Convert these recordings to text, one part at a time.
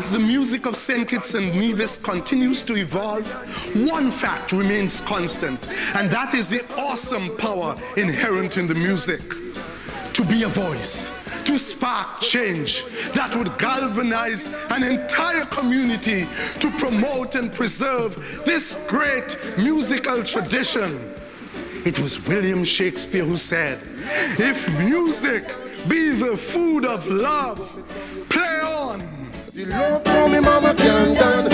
As the music of St. Kitts and Nevis continues to evolve, one fact remains constant, and that is the awesome power inherent in the music. To be a voice, to spark change that would galvanize an entire community to promote and preserve this great musical tradition. It was William Shakespeare who said, "If music be the food of love, play on." The love from me mama can't done.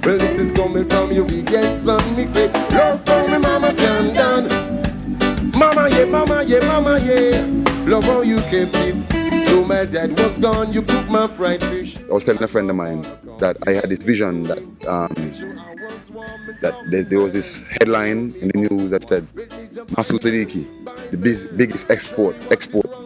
Well, this is coming from you, we get some mix it. Love from me mama can't done. Mama yeah, mama yeah, mama yeah. Love how you kept it. Though my dad was gone, you cooked my fried fish. I was telling a friend of mine that I had this vision that there was this headline in the news that said Masood Siddiqui, the biggest export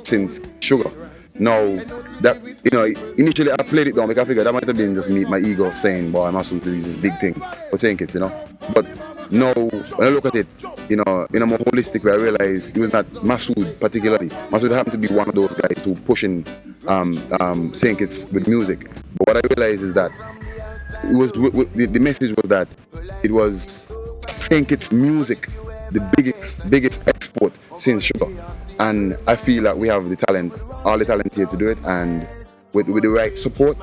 since sugar. Now, that, you know, initially I played it down because I figured that might have been just me, my ego saying, boy, Masood is this big thing for St. Kitts, you know. But now, when I look at it, you know, in a more holistic way, I realize it was not Masood particularly. Masood happened to be one of those guys who pushing St. Kitts with music. But what I realized is that it was the message was that it was St. Kitts music, the biggest export since sugar. And I feel that we have the talent, all the talent here to do it, and with the right support,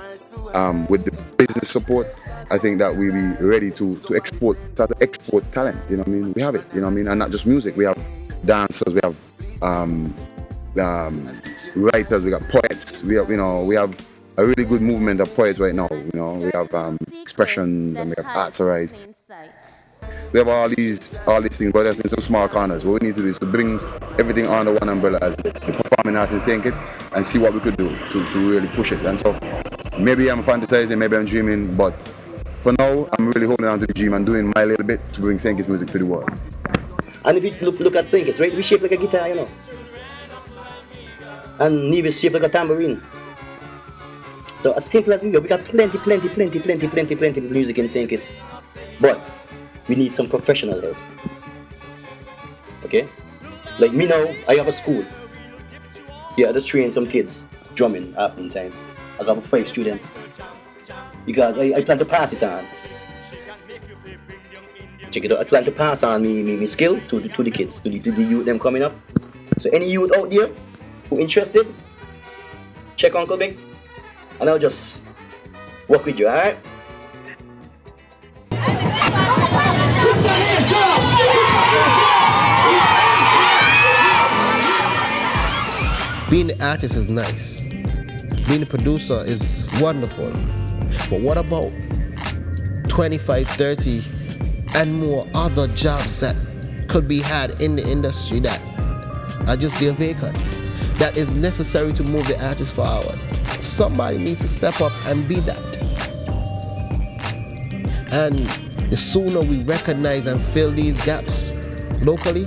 with the business support, I think that we'll be ready to export talent, you know what I mean? We have it, you know what I mean? And not just music, we have dancers, we have writers, we got poets, we have a really good movement of poets right now, you know, we have expressions and we have arts arise. We have all these things, but there's been some small corners. What we need to do is to bring everything under one umbrella as the performing arts in St. Kitts and see what we could do to really push it. And so maybe I'm fantasizing, maybe I'm dreaming, but for now I'm really holding on to the dream and doing my little bit to bring St. Kitts music to the world. And if you look at St. Kitts, right, we shape like a guitar, you know. And Nevis shape like a tambourine. So as simple as we go, we got plenty music in St. Kitts. But we need some professional help. Okay? Like me now, I have a school. Yeah, I just train some kids drumming afternoon time. I got 5 students. Because I plan to pass it on. Check it out, I plan to pass on my skill to the kids, to the youth them coming up. So any youth out there who interested, check Uncle Big and I'll just work with you, alright? Being the artist is nice. Being a producer is wonderful. But what about 25, 30 and more other jobs that could be had in the industry that are just there vacant? That is necessary to move the artist forward. Somebody needs to step up and be that. And the sooner we recognize and fill these gaps locally,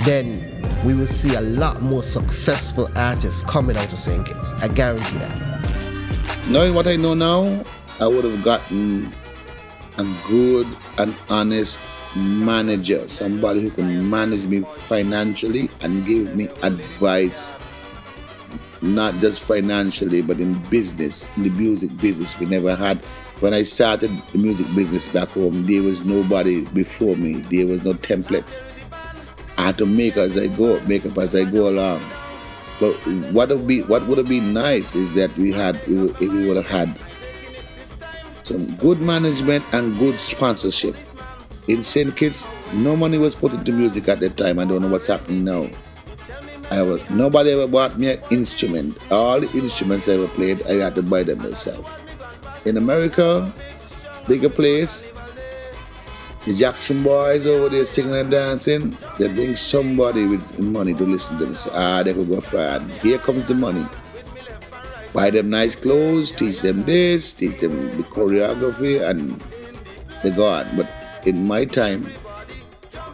then we will see a lot more successful artists coming out of St. Kitts. I guarantee that. Knowing what I know now, I would have gotten a good and honest manager, somebody who can manage me financially and give me advice, not just financially, but in business, in the music business. We never had. When I started the music business back home, there was nobody before me. There was no template. I had to make as I go, make up as I go along. But what would have been nice is that we would have had some good management and good sponsorship. In St. Kitts, no money was put into music at that time. I don't know what's happening now. Nobody ever bought me an instrument. All the instruments I ever played, I had to buy them myself. In America, bigger place, the Jackson boys over there singing and dancing, they bring somebody with money to listen to them. Say, they could go far. Here comes the money. Buy them nice clothes, teach them this, teach them the choreography, and they go on. But in my time,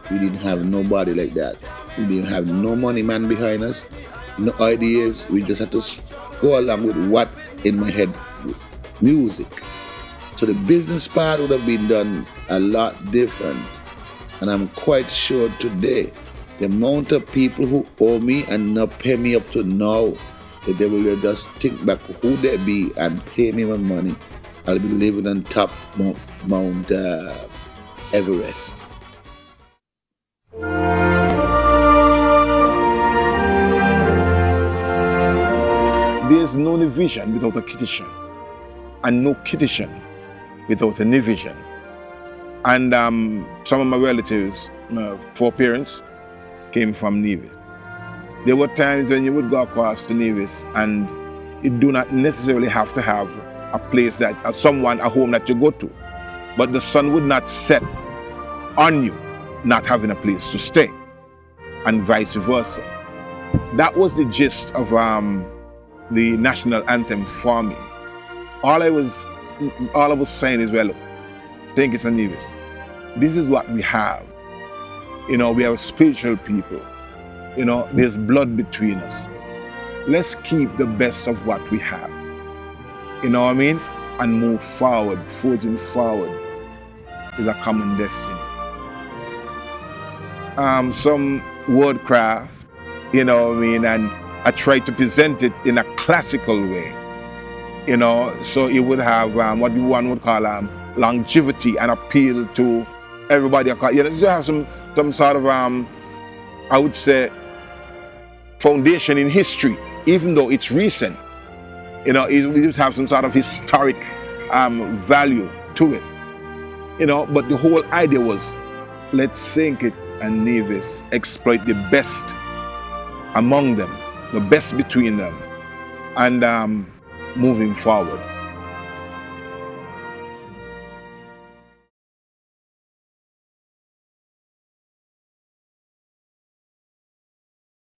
we didn't have nobody like that. We didn't have no money man behind us, no ideas. We just had to go along with what in my head, music. So the business part would have been done a lot different. And I'm quite sure today, the amount of people who owe me and not pay me up to now the devil will just think back who they be and pay me my money. I'll be living on top Mount Everest. There's no vision without a kitchen, and no kitchen without a vision. And some of my relatives, my foreparents, came from Nevis. There were times when you would go across to Nevis and you do not necessarily have to have a place that, a home that you go to. But the sun would not set on you not having a place to stay, and vice versa. That was the gist of the national anthem for me. All I was saying is, well, think it's a Nevis. This is what we have. You know, we are spiritual people. You know, there's blood between us. Let's keep the best of what we have. You know what I mean? And move forward, forging forward is a common destiny. Some wordcraft, you know what I mean, and I try to present it in a classical way. You know, so it would have what one would call longevity and appeal to everybody. You know, you have some sort of I would say foundation in history, even though it's recent. You know, it would have some sort of historic value to it. You know, but the whole idea was, let's sink it and Nevis exploit the best among them, the best between them, and moving forward.